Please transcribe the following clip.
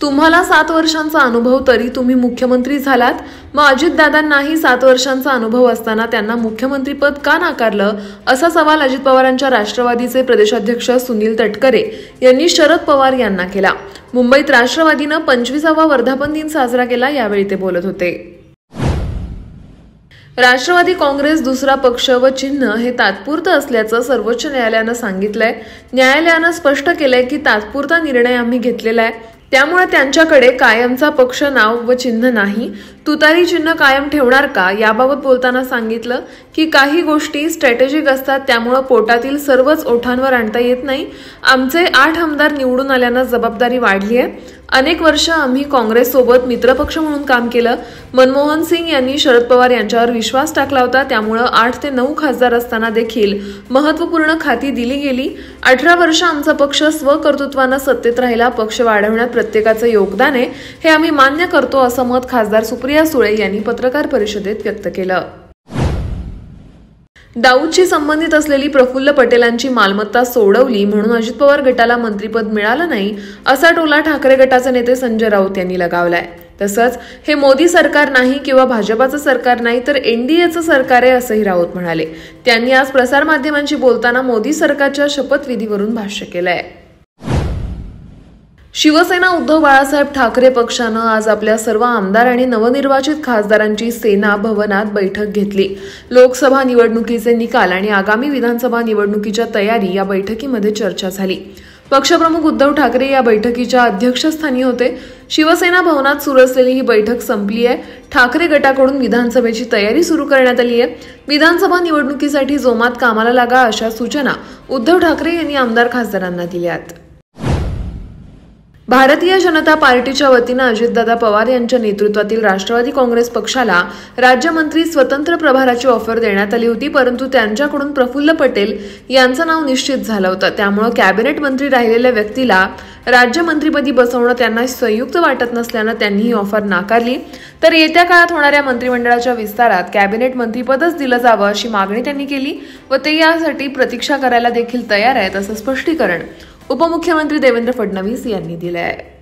तुम्हाला 7 वर्षांचा अनुभव तरी तुम्ही मुख्यमंत्री झालात, मग अजितदादांनाही 7 वर्षांचा अनुभव असताना त्यांना मुख्यमंत्रीपद का नाकारलं, असा सवाल अजित पवारांच्या राष्ट्रवादीचे प्रदेशाध्यक्ष सुनील तटकरे यांनी शरद पवार यांना केला। मुंबईत राष्ट्रवादीनं 25वा वर्धापन दिन साजरा केला, यावेळी ते बोलत होते। राष्ट्रवादी काँग्रेस दुसरा पक्ष व चिन्ह हे तात्पुरतं असल्याचं सर्वोच्च न्यायालयानं सांगितलंय। न्यायालयानं स्पष्ट केलंय की तात्पुरता निर्णय आम्ही घेतलेला आहे, त्यामुळे त्यांच्याकडे कायमचा पक्ष नाव व चिन्ह नाही। तुतारी चिन्ह कायम ठेवणार का याबाबत बोलताना सांगितलं की काही गोष्टी स्ट्रॅटेजिक असतात, त्यामुळे पोटातील सर्वच ओठांवर आणता येत नाही। आमचे 8 आमदार निवडून आल्यानं जबाबदारी वाढली आहे। अनेक वर्ष आम्ही काँग्रेस सोबत मित्रपक्ष म्हणून काम केलं। मनमोहन सिंग यांनी शरद पवार यांच्यावर विश्वास टाकला होता, त्यामुळे 8 ते 9 खासदार असताना देखील महत्त्वपूर्ण खाती दिली गेली। 18 वर्ष आमचा पक्ष स्वकर्तृत्वानं सत्तेत राहिला। पक्ष वाढवण्यात प्रत्येकाचं योगदान आहे, हे आम्ही मान्य करतो, असं मत खासदार सुप्रिया सुळे यांनी पत्रकार परिषदेत व्यक्त केलं। दाऊदशी संबंधित असलेली प्रफुल्ल पटेलांची मालमत्ता सोडवली म्हणून अजित पवार गटाला मंत्रिपद मिळालं नाही, असा टोला ठाकरे गटाचे नेते संजय राऊत यांनी लगावलाय। तसंच हे मोदी सरकार नाही किंवा भाजपाचं सरकार नाही, तर एनडीएचं सरकार आहे, असंही राऊत म्हणाले। त्यांनी आज प्रसारमाध्यमांशी बोलताना मोदी सरकारच्या शपथविधीवरून भाष्य केलंय। शिवसेना उद्धव बाळासाहेब ठाकरे पक्षानं आज आपल्या सर्व आमदार आणि नवनिर्वाचित खासदारांची सेना भवनात बैठक घेतली। लोकसभा निवडणुकीचे निकाल आणि आगामी विधानसभा निवडणुकीच्या तयारी या बैठकीमध्ये चर्चा झाली। पक्षप्रमुख उद्धव ठाकरे या बैठकीच्या अध्यक्षस्थानी होते। शिवसेना भवनात सुरू असलेली ही बैठक संपली आहे। ठाकरे गटाकडून विधानसभेची तयारी सुरू करण्यात आली आहे। विधानसभा निवडणुकीसाठी जोमात कामाला लागा, अशा सूचना उद्धव ठाकरे यांनी आमदार खासदारांना दिल्यात। भारतीय जनता पार्टीच्या वतीनं अजितदादा पवार यांच्या नेतृत्वातील राष्ट्रवादी काँग्रेस पक्षाला राज्यमंत्री स्वतंत्र प्रभाराची ऑफर देण्यात आली होती, परंतु त्यांच्याकडून प्रफुल्ल पटेल यांचं नाव निश्चित झालं होतं। त्यामुळे कॅबिनेट मंत्री राहिलेल्या व्यक्तीला राज्यमंत्रीपदी बसवणं त्यांना संयुक्त वाटत नसल्यानं त्यांनी ही ऑफर नाकारली। तर येत्या काळात होणाऱ्या मंत्रिमंडळाच्या विस्तारात कॅबिनेट मंत्रीपदच दिलं जावं अशी मागणी त्यांनी केली व ते यासाठी प्रतीक्षा करायला देखील तयार आहेत, असं स्पष्टीकरण उपमुख्यमंत्री देवेंद्र फडणवीस यांनी दिले आहे।